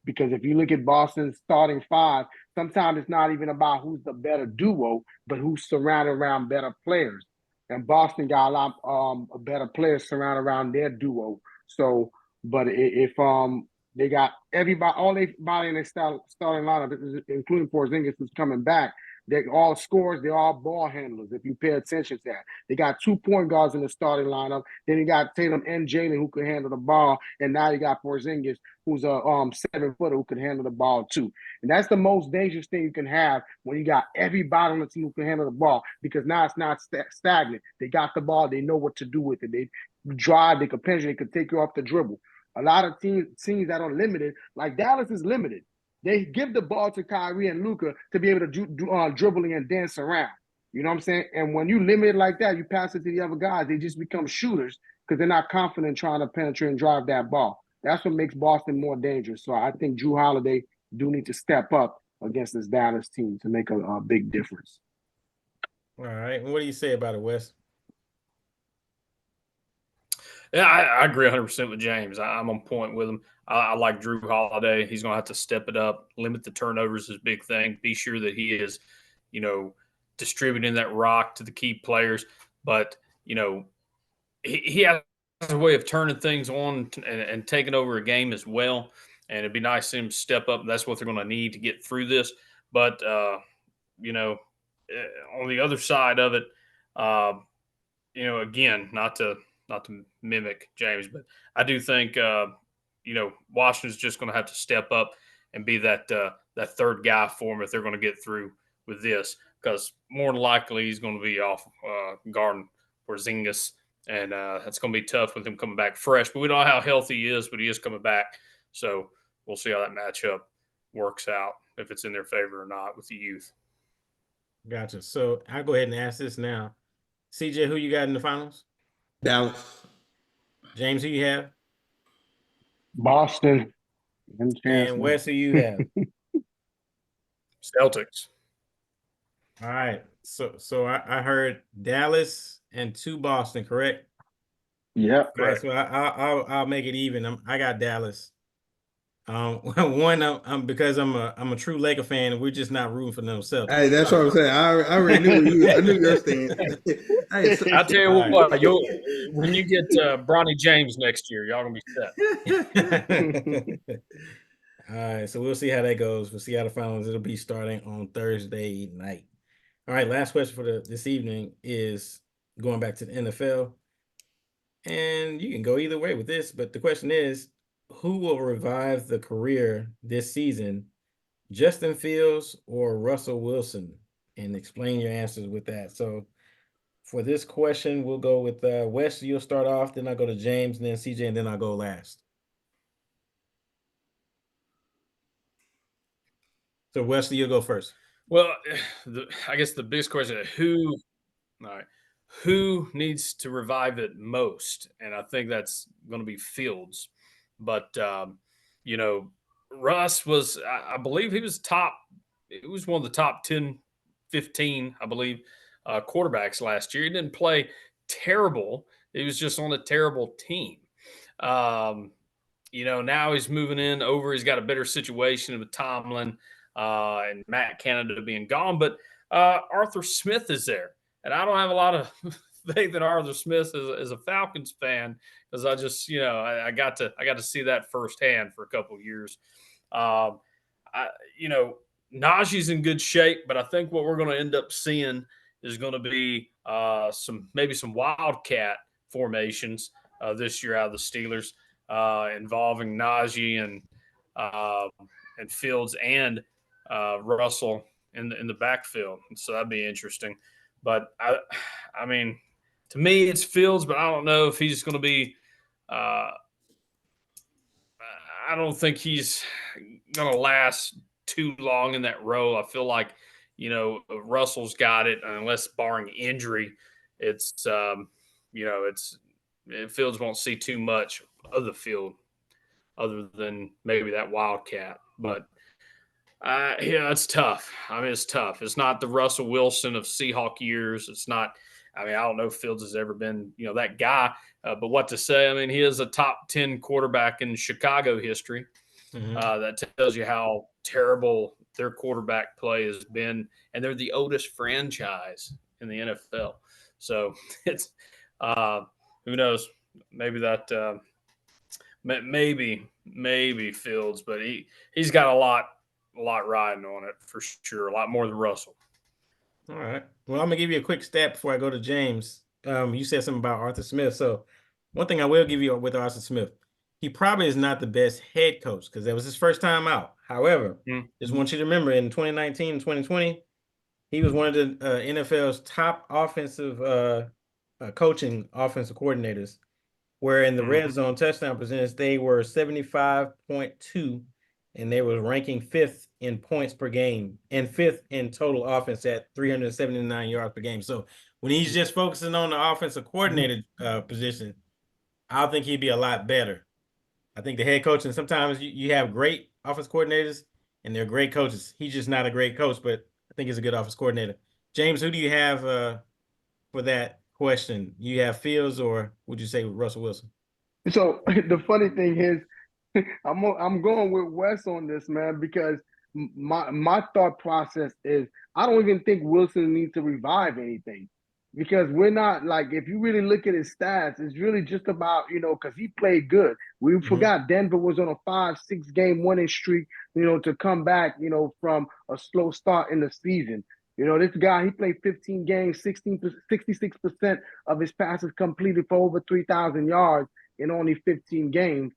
Because if you look at Boston's starting five, sometimes it's not even about who's the better duo, but who's surrounded around better players. And Boston got a lot better players surrounded around their duo. So, but if they got everybody in their starting lineup, including Porzingis, who's coming back, they're all scorers. They're all ball handlers. If you pay attention to that, they got 2 point guards in the starting lineup. Then you got Tatum and Jalen who can handle the ball, and now you got Porzingis who's a 7-footer who can handle the ball too. And that's the most dangerous thing you can have when you got everybody on the team who can handle the ball, because now it's not stagnant. They got the ball. They know what to do with it. They drive. They can penetrate. They can take you off the dribble. A lot of teams that are limited, like Dallas is limited. They give the ball to Kyrie and Luka to be able to do dribbling and dance around. You know what I'm saying? And when you limit it like that, you pass it to the other guys. They just become shooters because they're not confident trying to penetrate and drive that ball. That's what makes Boston more dangerous. So I think Jrue Holiday do need to step up against this Dallas team to make a big difference. All right. What do you say about it, Wes? Yeah, I agree 100% with James. I'm on point with him. I like Jrue Holiday. He's going to have to step it up, limit the turnovers is a big thing. Be sure that he is, distributing that rock to the key players. But, he has a way of turning things on and taking over a game as well. And it'd be nice to see him step up. That's what they're going to need to get through this. But, on the other side of it, again, not to mimic James, but I do think Washington's just going to have to step up and be that third guy for him if they're going to get through with this, because more than likely he's going to be off guarding Porzingis, and that's going to be tough with him coming back fresh. But we don't know how healthy he is, but he is coming back, so we'll see how that matchup works out, if it's in their favor or not with the youth. Gotcha. So I'll go ahead and ask this now. CJ, who you got in the finals? Dallas. James, who you have? Boston. And Wes, who you have? Celtics. All right. So I heard Dallas and 2 Boston, correct? Yep. All right, so I'll make it even. I got Dallas. One, because I'm a true Laker fan, and we're just not rooting for themselves. Hey, that's what I'm saying. I already knew I knew your stance. Hey, so, I'll tell you what, when you get Bronny James next year, y'all gonna be set. All right, so we'll see how that goes. We'll see how the finals. It'll be starting on Thursday night. All right, last question for this evening is going back to the NFL, and you can go either way with this. But the question is, who will revive the career this season, Justin Fields or Russell Wilson? And explain your answers with that. So for this question, we'll go with Wes. You'll start off, then I'll go to James, and then CJ, and then I'll go last. So Wesley, you'll go first. Well, I guess the biggest question is who needs to revive it most? And I think that's going to be Fields. But, Russ was, I believe he was one of the top 10, 15, I believe, quarterbacks last year. He didn't play terrible. He was just on a terrible team. Now he's moving in over. He's got a better situation with Tomlin and Matt Canada being gone. But Arthur Smith is there. And I don't have a lot of faith in Arthur Smith as a Falcons fan, because I just, I got to see that firsthand for a couple of years. Najee's in good shape, but I think what we're going to end up seeing is going to be some wildcat formations this year out of the Steelers, involving Najee and Fields and Russell in the backfield. So that'd be interesting. But I mean, to me, it's Fields, but I don't know if he's going to be. I don't think he's going to last too long in that role. I feel like, Russell's got it, unless barring injury. It's Fields won't see too much of the field other than maybe that wildcat. But it's tough. I mean, it's tough. It's not the Russell Wilson of Seahawk years. It's not I mean, I don't know if Fields has ever been, that guy, but what to say? I mean, he is a top 10 quarterback in Chicago history. That tells you how terrible their quarterback play has been, and they're the oldest franchise in the NFL. So it's who knows? Maybe that maybe Fields, but he's got a lot riding on it for sure, a lot more than Russell. All right. Well, I'm gonna give you a quick stat before I go to James. You said something about Arthur Smith. So one thing I will give you with Arthur Smith, he probably is not the best head coach because that was his first time out. However, just want you to remember in 2019 and 2020, he was one of the NFL's top offensive coaching offensive coordinators, where in the red zone touchdown percentage, they were 75.2, and they were ranking 5th in points per game and 5th in total offense at 379 yards per game. So when he's just focusing on the offensive coordinator position, I think he'd be a lot better. I think the head coach, and sometimes you have great offense coordinators and they're great coaches. He's just not a great coach, but I think he's a good offense coordinator. James, who do you have for that question? You have Fields, or would you say Russell Wilson? So the funny thing is, I'm going with Wes on this, man, because my thought process is I don't even think Wilson needs to revive anything, because we're not, like, if you really look at his stats, it's really just about, because he played good. We forgot Denver was on a 5-6 game winning streak, to come back, from a slow start in the season. This guy, he played 15 games, 66% of his passes completed for over 3,000 yards in only 15 games.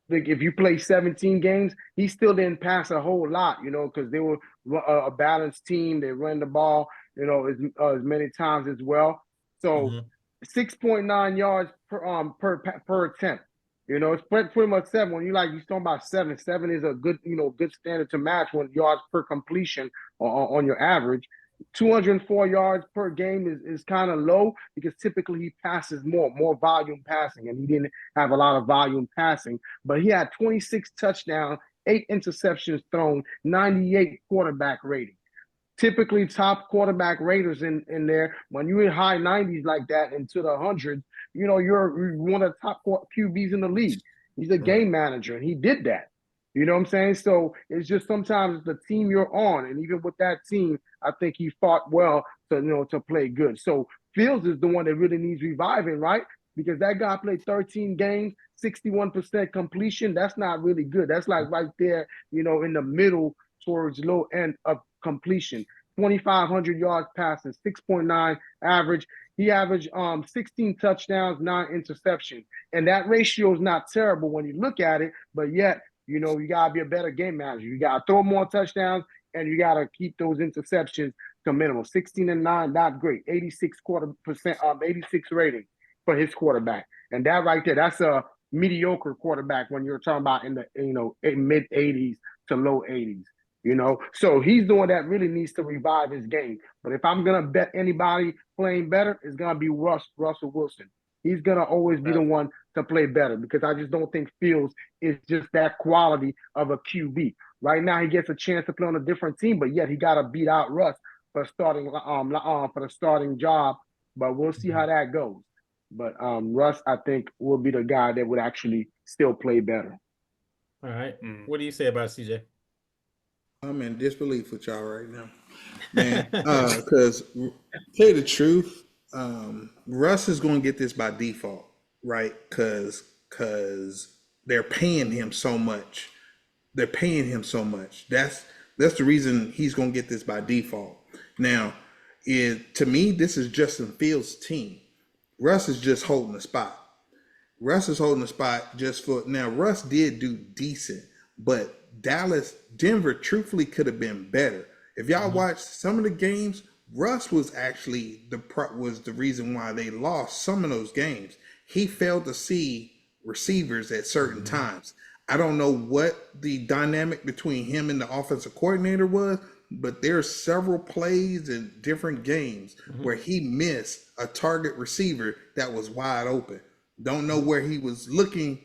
Like, if you play 17 games, he still didn't pass a whole lot, because they were a balanced team. They run the ball, as many times as well. So 6.9 yards per attempt. It's pretty much 7. When you're talking about 7 is a good, good standard to match when yards per completion on your average. 204 yards per game is kind of low, because typically he passes more volume passing, and he didn't have a lot of volume passing. But he had 26 touchdowns, 8 interceptions thrown, 98 quarterback rating. Typically top quarterback raters in there. When you're in high 90s like that, into the hundreds, you're one of the top QBs in the league. He's a game manager, and he did that. You know what I'm saying? So it's just sometimes the team you're on, and even with that team, I think he fought well to play good. So Fields is the one that really needs reviving, right? Because that guy played 13 games, 61% completion. That's not really good. That's like right there, in the middle towards low end of completion. 2,500 yards passing, 6.9 average. He averaged 16 touchdowns, 9 interceptions. And that ratio is not terrible when you look at it, but yet, you got to be a better game manager. You got to throw more touchdowns, and you got to keep those interceptions to minimum. 16-9, not great. 86 rating for his quarterback. And that right there, that's a mediocre quarterback when you're talking about in the mid 80s to low 80s. So he's the one that really needs to revive his game. But if I'm gonna bet anybody playing better, it's gonna be Russell Wilson. He's gonna always be the one to play better, because I just don't think Fields is just that quality of a QB. Right now, he gets a chance to play on a different team, but yet he got to beat out Russ for the starting job. But we'll see how that goes. But Russ, I think, will be the guy that would actually still play better. All right. What do you say about CJ? I'm in disbelief with y'all right now, man. Because tell you the truth, Russ is going to get this by default, right? Because they're paying him so much. That's the reason he's going to get this by default. Now, to me, this is Justin Fields' team. Russ is just holding the spot. Russ did do decent, but Denver truthfully could have been better. If y'all watched some of the games, Russ was actually the reason why they lost some of those games. He failed to see receivers at certain times. I don't know what the dynamic between him and the offensive coordinator was, but there's several plays in different games where he missed a target receiver that was wide open. Don't know where he was looking,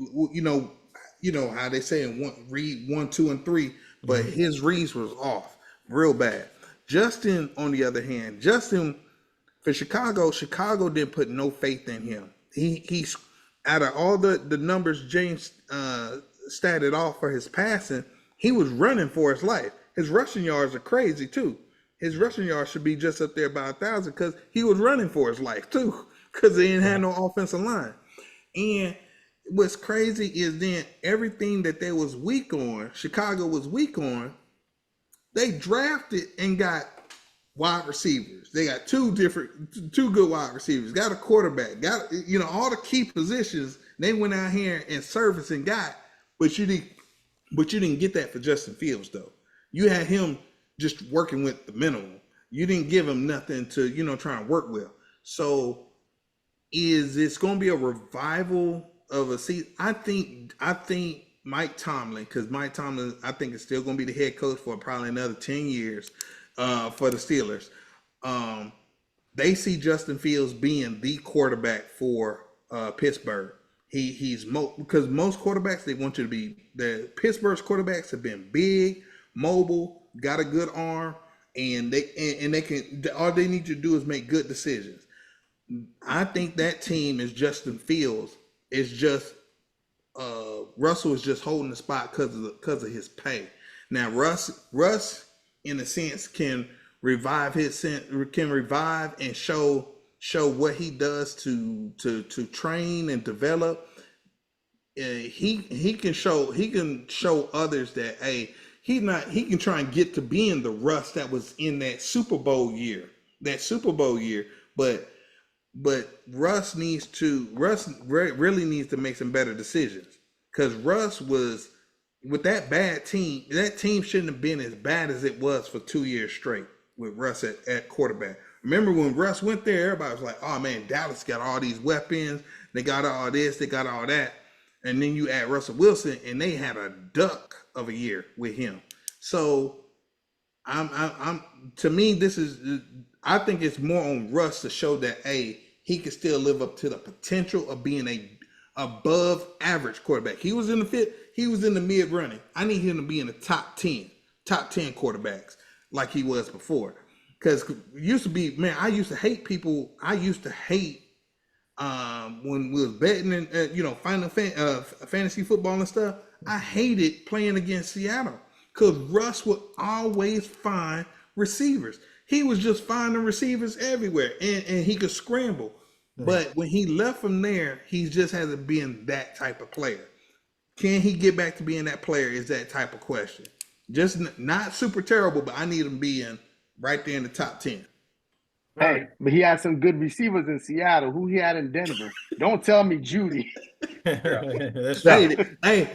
how they say read 1, 2, and 3, but his reads was off real bad. Justin, on the other hand, For Chicago, Chicago didn't put no faith in him. He's out of all the numbers James statted off for his passing, he was running for his life. His rushing yards are crazy too. His rushing yards should be just up there by 1,000 because he was running for his life too because they didn't have no offensive line. And what's crazy is then everything that they was weak on, Chicago was weak on, they drafted and got wide receivers. They got two good wide receivers. Got a quarterback. Got all the key positions. They went out here and serviced and got, but you didn't get that for Justin Fields though. You had him just working with the minimum. You didn't give him nothing to try and work with. So is this going to be a revival of a season? I think Mike Tomlin, because Mike Tomlin, I think, is still going to be the head coach for probably another 10 years for the Steelers. They see Justin Fields being the quarterback for Pittsburgh. Because most quarterbacks, they want you to be, the Pittsburgh's quarterbacks have been big, mobile, got a good arm, and they can, all they need to do is make good decisions. I think that team is Justin Fields. It's just Russell is just holding the spot because of his pay. Now Russ in a sense can revive and show what he does to train and develop. He can show others that he can try and get to being the Russ that was in that Super Bowl year, but Russ really needs to make some better decisions because Russ was with that bad team. That team shouldn't have been as bad as it was for 2 years straight with Russ at quarterback. Remember when Russ went there, everybody was like, oh man, Dallas got all these weapons. They got all this, they got all that. And then you add Russell Wilson and they had a duck of a year with him. So to me, I think it's more on Russ to show that he can still live up to the potential of being a above average quarterback. He was in the mid running. I need him to be in the top 10 quarterbacks like he was before. Because used to be, man, I used to hate when we was betting and final fantasy football and stuff. I hated playing against Seattle because Russ would always find receivers. He was just finding receivers everywhere, and he could scramble. Mm-hmm. But when he left from there, he just hasn't been that type of player. Can he get back to being that player is that type of question. Just not super terrible, but I need him being right there in the top 10. Hey, but he had some good receivers in Seattle. Who he had in Denver? Don't tell me Judy. That's right. They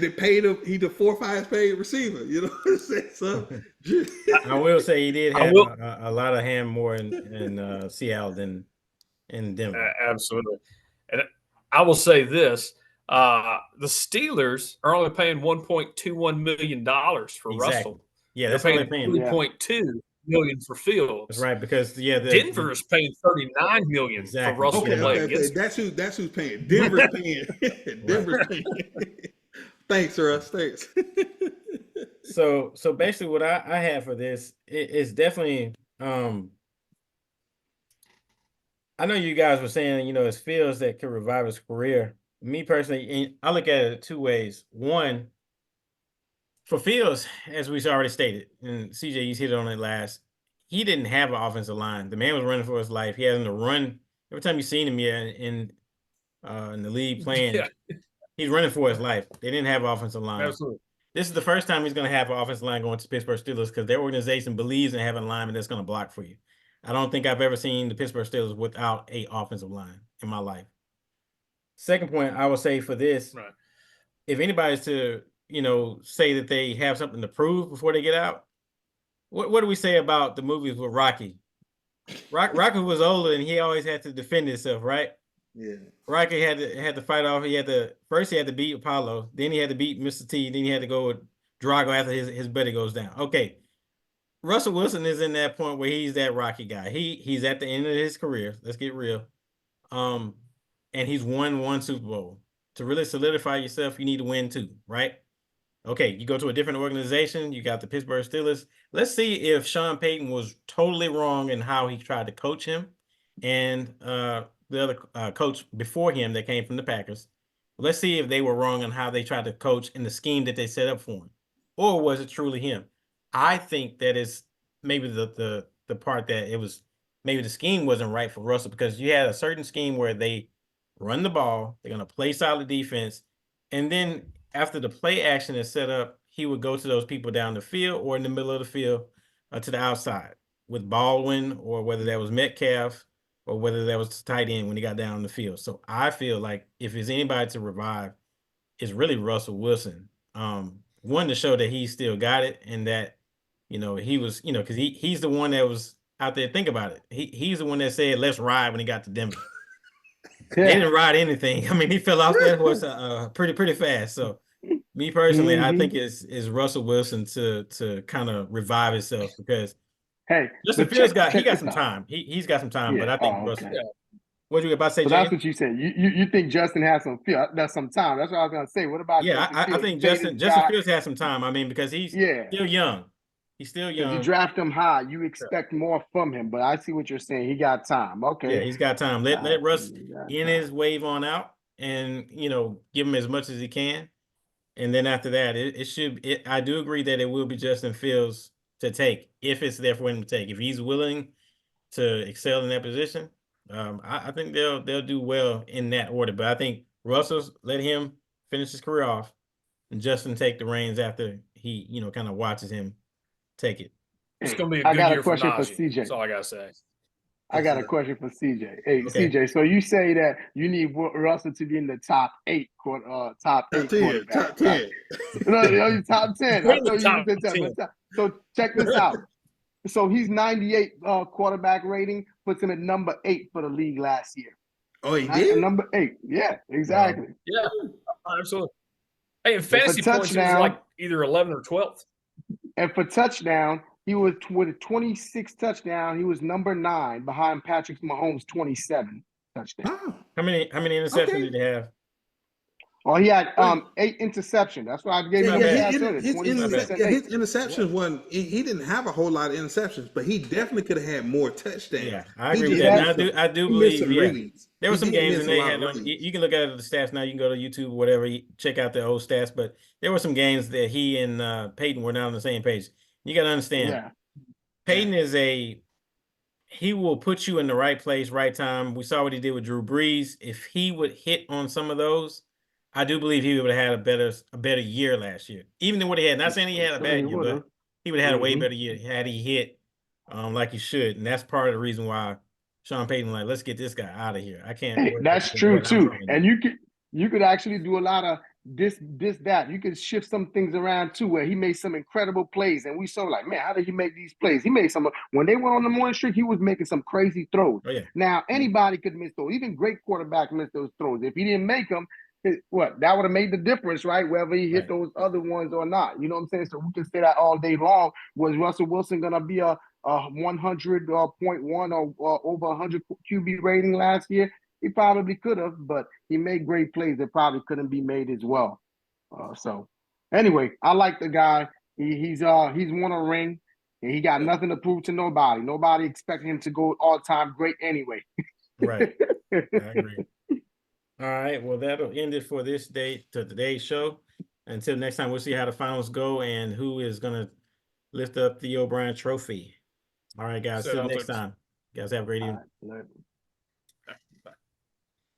paid him. He's the 4th highest paid receiver. You know what I'm saying? So I will say he did have a lot of hand more in Seattle than in Denver. Absolutely. And I will say this: the Steelers are only paying $1.21 million for Russell. Yeah, that's they're all they're paying. $3.2 million for Fields. That's right, because Denver is paying $39 million for Russell to play against. That's who's paying. Denver's paying. Denver's paying. Thanks, Russ. Thanks. So basically, what I have for this is definitely. I know you guys were saying it's Fields that could revive his career. Me personally, I look at it 2 ways. One, for Fields, as we already stated, and CJ, you hit on it last, he didn't have an offensive line. The man was running for his life. He had to run. Every time you've seen him in the league playing, he's running for his life. They didn't have an offensive line. Absolutely. This is the first time he's going to have an offensive line going to Pittsburgh Steelers because their organization believes in having a lineman that's going to block for you. I don't think I've ever seen the Pittsburgh Steelers without an offensive line in my life. Second point, I would say for this, right. If anybody's to say that they have something to prove before they get out, what do we say about the movies with Rocky? Rocky was older and he always had to defend himself, right? Yeah. Rocky had to fight off. First he had to beat Apollo, then he had to beat Mr. T, then he had to go with Drago after his buddy goes down. Okay. Russell Wilson is in that point where he's that Rocky guy. He's at the end of his career. Let's get real. And he's won 1 Super Bowl. To really solidify yourself, you need to win 2, right? Okay, you go to a different organization. You got the Pittsburgh Steelers. Let's see if Sean Payton was totally wrong in how he tried to coach him, and the other coach before him that came from the Packers. Let's see if they were wrong on how they tried to coach in the scheme that they set up for him, or was it truly him? I think that is maybe the part that it was maybe the scheme wasn't right for Russell, because you had a certain scheme where they run the ball, they're going to play solid defense, and then after the play action is set up, he would go to those people down the field or in the middle of the field to the outside with Baldwin, or whether that was Metcalf, or whether that was tight end when he got down the field. So I feel like if it's anybody to revive, it's really Russell Wilson. One, to show that he still got it, and that, he was, because he's the one that was out there. Think about it. He's the one that said, "Let's ride," when he got to Denver. They didn't ride anything. I mean, he fell off that horse pretty fast. So, me personally, I think is Russell Wilson to kind of revive himself, because Hey, Justin but Fields check got this some out. time. He's got some time, but Yeah. I think Oh, Russell. okay. Yeah. What you about to say, So that's Jay? what you said. You think Justin has some feel? That's some time. That's what I was gonna say. What about Yeah, Justin I Fields? think Say this Justin guy, Fields has some time. I mean, because he's yeah, still young. He's still because you young. draft him high, you Yeah. expect more from him. But I see what you're saying. He got time. Yeah, Okay, he's got time. Let Russ he got in time. his wave on out, and give him as much as he can. And then after that, it should. I do agree that it will be Justin Fields to take, if it's there for him to take. If he's willing to excel in that position, I think they'll do well in that order. But I think Russell's, let him finish his career off, and Justin take the reins after he kind of watches him take it. It's Hey, going to be a I good got a year for question for Najee. CJ. That's all I got to say. I got a question for CJ. Hey, Okay. CJ. So you say that you need Russell to be in the top eight quarterbacks. Top 10. Right? No, top 10. We're I in the thought you top said 10. 10. So check this out. So he's 98 quarterback rating, puts him at number 8 for the league last year. Oh, he did? Number 8. Yeah, exactly. Yeah, absolutely. Hey, in fantasy points, he was like either 11 or 12th. And for touchdown, he was with 26 touchdown. He was number 9 behind Patrick Mahomes' 27 touchdown. Oh. How many interceptions did he have? Oh, he had 8 interceptions. That's why I gave him his interceptions wasn't. He didn't have a whole lot of interceptions, but he definitely could have had more touchdowns. Yeah, I agree with that. And I do believe there were some games, and they had. You can look at the stats now. You can go to YouTube or whatever, check out the old stats. But there were some games that he and Peyton were not on the same page. You got to understand. Yeah. Peyton is he will put you in the right place, right time. We saw what he did with Drew Brees. If he would hit on some of those, I do believe he would have had a better year last year, even than what he had. Not saying he had a bad year, but he would have had a way better year had he hit like he should. And that's part of the reason why Sean Payton like, let's get this guy out of here. I can't. Hey, that's true too. And you could actually do a lot of this, that. You could shift some things around too, where he made some incredible plays, and we saw like, man, how did he make these plays? He made some. When they went on the morning streak, he was making some crazy throws. Oh, yeah. Now anybody could miss those. Even great quarterbacks miss those throws. If he didn't make them, that would have made the difference, right? Whether he hit those other ones or not. You know what I'm saying? So we can say that all day long. Was Russell Wilson gonna be a 100.1 or over 100 QB rating last year? He probably could have, but he made great plays that probably couldn't be made as well. So anyway, I like the guy. He's won a ring, and he got nothing to prove to nobody. Nobody expected him to go all-time great anyway. Right. I agree. All right. Well, that'll end it for today's show. Until next time, we'll see how the finals go and who is going to lift up the O'Brien Trophy. All right, guys. Till next time. You guys have a great evening. Right.